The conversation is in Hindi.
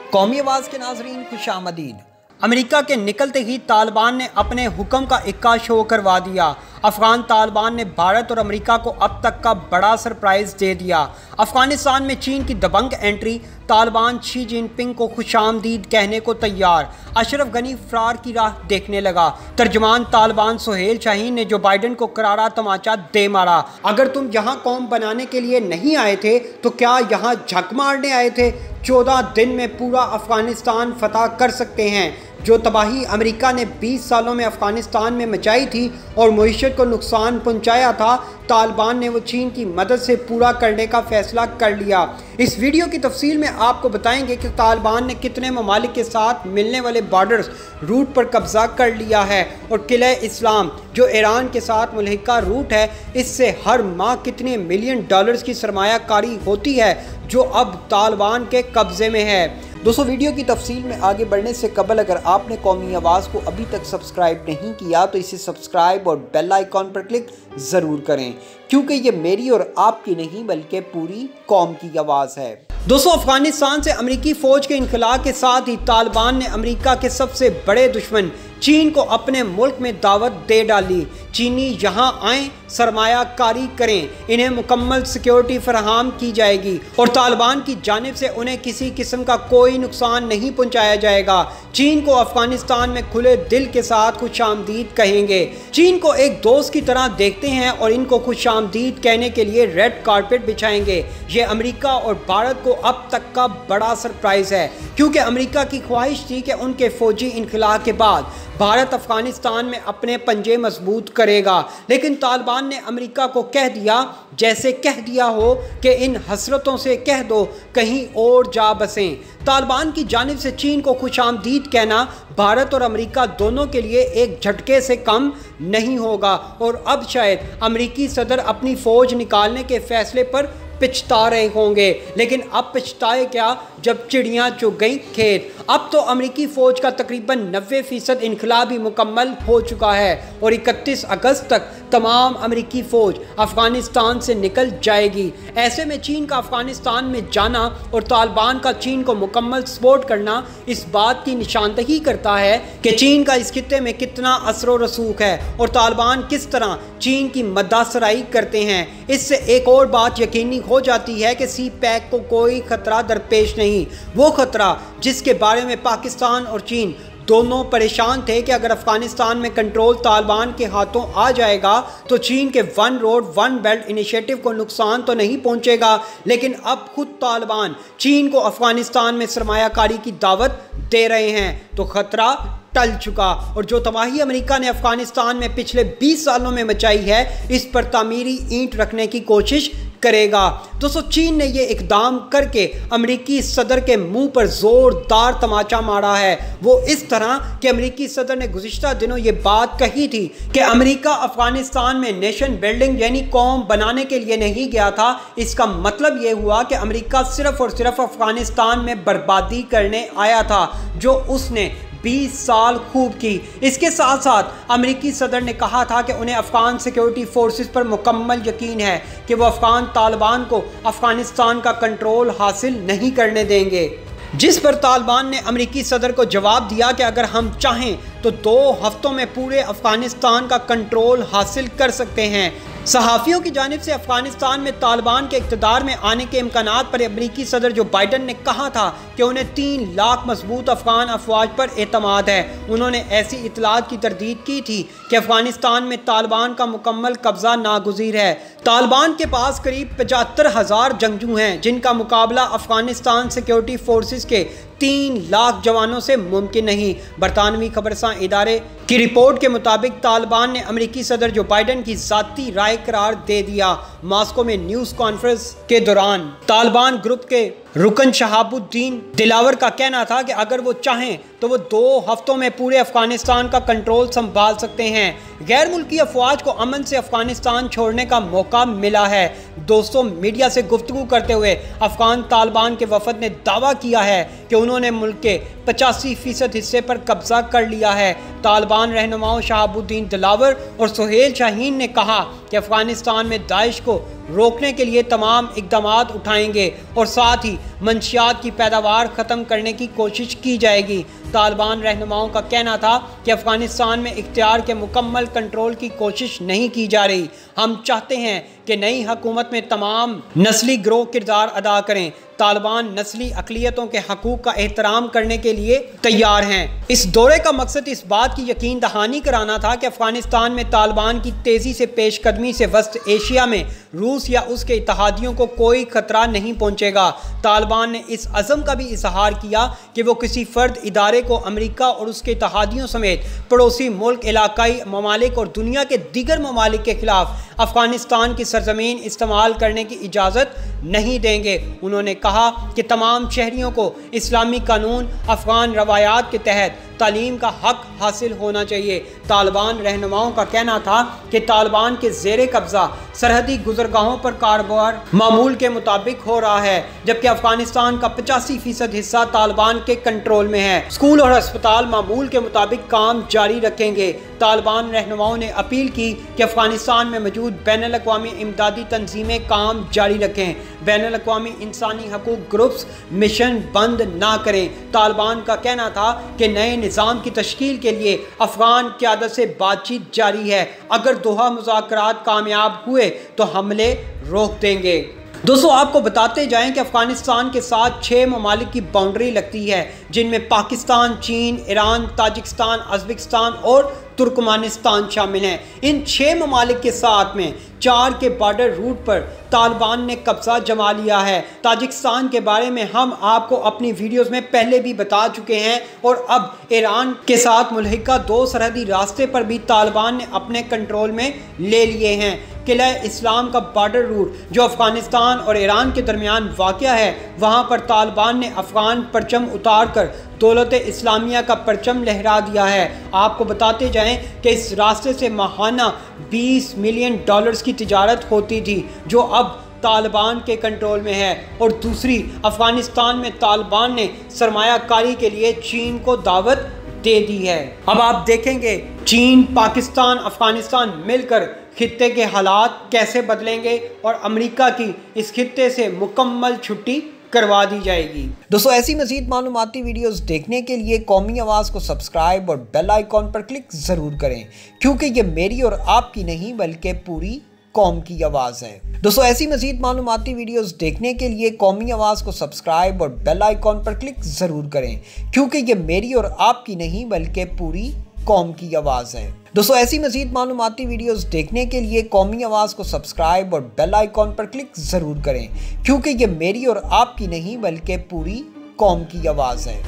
कौमी आवाज़ के नाजरीन खुशामदीद। अमेरिका के निकलते ही तालिबान ने अपने हुक्म का इक्का शो करवा दिया। अफगान तालिबान ने भारत और अमेरिका को अब तक का बड़ा सरप्राइज दे दिया। अफगानिस्तान में चीन की दबंग एंट्री, तालिबान शी जिनपिंग को खुशामदीद कहने को तैयार, अशरफ गनी फरार की राह देखने लगा। तर्जमान तालिबान सुहेल शाहीन ने जो बाइडन को करारा तमाचा दे मारा। अगर तुम यहाँ कौम बनाने के लिए नहीं आए थे तो क्या यहाँ झक मारने आए थे? 14 दिन में पूरा अफगानिस्तान फतह कर सकते हैं। जो तबाही अमेरिका ने 20 सालों में अफगानिस्तान में मचाई थी और मईशत को नुकसान पहुंचाया था, तालिबान ने वो चीन की मदद से पूरा करने का फैसला कर लिया। इस वीडियो की तफसील में आपको बताएंगे कि तालिबान ने कितने ममालिक के साथ मिलने वाले बॉर्डर्स रूट पर कब्जा कर लिया है और किले इस्लाम जो ईरान के साथ मुल्हिका रूट है, इससे हर माह कितने मिलियन डॉलर्स की सरमायाकारी होती है जो अब तालिबान के कब्जे में है। दोस्तों, वीडियो की तफसील में आगे बढ़ने से कबल अगर आपने कौमी आवाज़ को अभी तक सब्सक्राइब नहीं किया तो इसे सब्सक्राइब और बेल आइकॉन पर क्लिक ज़रूर करें, क्योंकि ये मेरी और आपकी नहीं बल्कि पूरी कौम की आवाज़ है। दोस्तों, अफगानिस्तान से अमेरिकी फ़ौज के इनखला के साथ ही तालिबान ने अमेरिका के सबसे बड़े दुश्मन चीन को अपने मुल्क में दावत दे डाली। चीनी यहाँ आएँ, सरमायाकारी करें, इन्हें मुकम्मल सिक्योरिटी फराहम की जाएगी और तालिबान की जानिब से उन्हें किसी किस्म का कोई नुकसान नहीं पहुँचाया जाएगा। चीन को अफगानिस्तान में खुले दिल के साथ खुशामदीद कहेंगे। चीन को एक दोस्त की तरह देखते हैं और इनको खुशामदीद कहने के लिए रेड कारपेट बिछाएंगे। ये अमेरिका और भारत को अब तक का बड़ा सरप्राइज़ है, क्योंकि अमेरिका की ख्वाहिश थी कि उनके फौजी इनखला के बाद भारत अफगानिस्तान में अपने पंजे मजबूत करेगा, लेकिन तालिबान ने अमेरिका को कह दिया, जैसे कह दिया हो कि इन हसरतों से कह दो कहीं और जा बसें। तालिबान की जानिब से चीन को खुशामदीद कहना भारत और अमेरिका दोनों के लिए एक झटके से कम नहीं होगा और अब शायद अमेरिकी सदर अपनी फ़ौज निकालने के फैसले पर पिछता रहे होंगे। लेकिन अब पिछताए क्या जब चिड़ियाँ चुग गई खेत। अब तो अमेरिकी फ़ौज का तकरीबन 90% इनखला भी मुकम्मल हो चुका है और 31 अगस्त तक तमाम अमेरिकी फ़ौज अफ़गानिस्तान से निकल जाएगी। ऐसे में चीन का अफ़गानिस्तान में जाना और तालिबान का चीन को मुकम्मल सपोर्ट करना इस बात की निशानदही करता है कि चीन का इस खित्ते में कितना असर व रसूख है और तालिबान किस तरह चीन की मद्दासराई करते हैं। इससे एक और बात यकीनी हो जाती है कि सी पैक को कोई खतरा दरपेश नहीं। वो खतरा जिसके बारे में पाकिस्तान और चीन दोनों परेशान थे कि अगर अफगानिस्तान में कंट्रोल तालिबान के हाथों आ जाएगा तो चीन के one road one belt initiative को नुकसान तो नहीं पहुंचेगा, लेकिन अब खुद तालिबान चीन को अफगानिस्तान में सरमायाकारी की दावत दे रहे हैं तो खतरा टल चुका। और जो तबाही अमेरिका ने अफगानिस्तान में पिछले 20 सालों में मचाई है, इस पर तामीरी ईंट रखने की कोशिश करेगा। दोस्तों, चीन ने ये इकदाम करके अमेरिकी सदर के मुंह पर ज़ोरदार तमाचा मारा है। वो इस तरह कि अमेरिकी सदर ने गुज़िश्ता दिनों ये बात कही थी कि अमेरिका अफगानिस्तान में नेशन बिल्डिंग यानी कौम बनाने के लिए नहीं गया था। इसका मतलब ये हुआ कि अमेरिका सिर्फ और सिर्फ अफगानिस्तान में बर्बादी करने आया था, जो उसने 20 साल खूब की। इसके साथ साथ अमेरिकी सदर ने कहा था कि उन्हें अफगान सिक्योरिटी फोर्सेस पर मुकम्मल यकीन है कि वो अफगान तालिबान को अफगानिस्तान का कंट्रोल हासिल नहीं करने देंगे, जिस पर तालिबान ने अमेरिकी सदर को जवाब दिया कि अगर हम चाहें तो 2 हफ्तों में पूरे अफगानिस्तान का कंट्रोल हासिल कर सकते हैं। सहाफ़ियों की जानिब से अफगानिस्तान में तालिबान के इक़्तिदार में आने के इम्कानात पर अमेरिकी सदर जो बाइडन ने कहा था कि उन्हें 3 लाख मजबूत अफगान अफवाज पर एतमाद है। उन्होंने ऐसी इतलात की तरदीद की थी कि अफगानिस्तान में तालिबान का मुकम्मल कब्ज़ा नागुज़ीर है। तालिबान के पास करीब 75,000 जंगजू हैं, जिनका मुकाबला अफगानिस्तान सिक्योरिटी फोर्सेस के 3 लाख जवानों से मुमकिन नहीं। बरतानवी खबरसां इदारे की रिपोर्ट के मुताबिक तालिबान ने अमेरिकी सदर जो बाइडन की ज़ाती राय करार दे दिया। मॉस्को में न्यूज़ कॉन्फ्रेंस के दौरान तालिबान ग्रुप के रुकन शहाबुद्दीन दिलावर का कहना था कि अगर वो चाहें तो वो 2 हफ्तों में पूरे अफगानिस्तान का कंट्रोल संभाल सकते हैं। गैर मुल्की अफवाज को अमन से अफगानिस्तान छोड़ने का मौका मिला है। दोस्तों, मीडिया से गुफ्तगू करते हुए अफगान तालिबान के वफद ने दावा किया है कि उन्होंने मुल्क के 85% हिस्से पर कब्जा कर लिया है। तालिबान रहनुमाओं शहाबुद्दीन दिलावर और सुहेल शाहीन ने कहा कि अफगानिस्तान में दाइश को रोकने के लिए तमाम इकदाम उठाएंगे और साथ ही मंशियात की पैदावार ख़त्म करने की कोशिश की जाएगी। तालिबान रहनुमाओं का कहना था कि अफगानिस्तान में इख्तियार के मुकम्मल कंट्रोल की कोशिश नहीं की जा रही। हम चाहते हैं कि नई हुकूमत में तमाम नस्ली गिरोह किरदार अदा करें। तालिबान नस्ली अक़लियतों के हकूक़ का एहतराम करने के लिए तैयार हैं। इस दौरे का मकसद इस बात की यकीन दहानी कराना था कि अफगानिस्तान में तालिबान की तेज़ी से पेशकदमी से वस्त एशिया में रूस या उसके इत्तहादियों को कोई खतरा नहीं पहुंचेगा। तालिबान ने इस अज़म का भी इजहार किया कि वो किसी फ़र्द इदारे को अमेरिका और उसके इत्तहादियों समेत पड़ोसी मुल्क, इलाकाई ममालिक और दुनिया के दीगर ममालिक के खिलाफ अफगानिस्तान की सरजमीन इस्तेमाल करने की इजाज़त नहीं देंगे। उन्होंने कहा कि तमाम शहरियों को इस्लामी कानून, अफ़गान रवायात के तहत तालीम का हक हासिल होना चाहिए। तालिबान रहनुमाओं का कहना था कि तालिबान के ज़ेरे कब्ज़ा सरहदी गुज़रगाहों पर कारोबार मामूल के मुताबिक हो रहा है, जबकि अफगानिस्तान का 85% हिस्सा तालिबान के कंट्रोल में है। स्कूल और अस्पताल मामूल के मुताबिक काम जारी रखेंगे। तालिबान रहनुमाओं ने अपील की कि अफगानिस्तान में मौजूद बैनुल-अक़वामी इमदादी तंजीमें काम जारी रखें। बैनुल-अक़वामी इंसानी हकूक़ ग्रुप्स मिशन बंद ना करें। तालिबान का कहना था कि नए निज़ाम की तश्कील के लिए अफ़गान क़यादत से बातचीत जारी है। अगर दोहा मुज़ाकरात कामयाब हुए तो हमले रोक देंगे। दोस्तों, आपको बताते जाएं कि अफ़गानिस्तान के साथ 6 ममालिक की बाउंड्री लगती है, जिनमें पाकिस्तान, चीन, ईरान, ताजिकिस्तान, उज़्बेकिस्तान और तुर्कमानिस्तान शामिल हैं। इन 6 ममालिक के साथ में 4 के बॉर्डर रूट पर तालिबान ने कब्ज़ा जमा लिया है। ताजिकिस्तान के बारे में हम आपको अपनी वीडियोस में पहले भी बता चुके हैं और अब ईरान के साथ मुल्हिका 2 सरहदी रास्ते पर भी तालिबान ने अपने कंट्रोल में ले लिए हैं। किला इस्लाम का बॉर्डर रूट जो अफ़गानिस्तान और ईरान के दरमियान वाक़या है, वहाँ पर तालिबान ने अफ़गान परचम उतार कर दौलत इस्लामिया का परचम लहरा दिया है। आपको बताते जाएं कि इस रास्ते से माहाना $20 मिलियन की तिजारत होती थी, जो अब तालिबान के कंट्रोल में है। और दूसरी, अफ़गानिस्तान में तालिबान ने सरमायाकारी के लिए चीन को दावत दे दी है। अब आप देखेंगे चीन, पाकिस्तान, अफ़गानिस्तान मिलकर खित्ते के हालात कैसे बदलेंगे और अमेरिका की इस खित्ते से मुकम्मल छुट्टी करवा दी जाएगी। दोस्तों, ऐसी मज़ीद मालूमाती वीडियोस देखने के लिए कौमी आवाज़ को सब्सक्राइब और बेल आइकॉन पर क्लिक ज़रूर करें, क्योंकि ये मेरी और आपकी नहीं बल्कि पूरी कौम की आवाज़ है। दोस्तों, ऐसी मज़ीद मालूमाती वीडियोस देखने के लिए कौमी आवाज़ को सब्सक्राइब और बेल आइकॉन पर क्लिक ज़रूर करें, क्योंकि ये मेरी और आपकी नहीं बल्कि पूरी कौम की आवाज़ है। दोस्तों, ऐसी मज़ीद मालूमाती वीडियोस देखने के लिए कौमी आवाज़ को सब्सक्राइब और बेल आइकॉन पर क्लिक ज़रूर करें, क्योंकि ये मेरी और आपकी नहीं बल्कि पूरी कौम की आवाज़ है।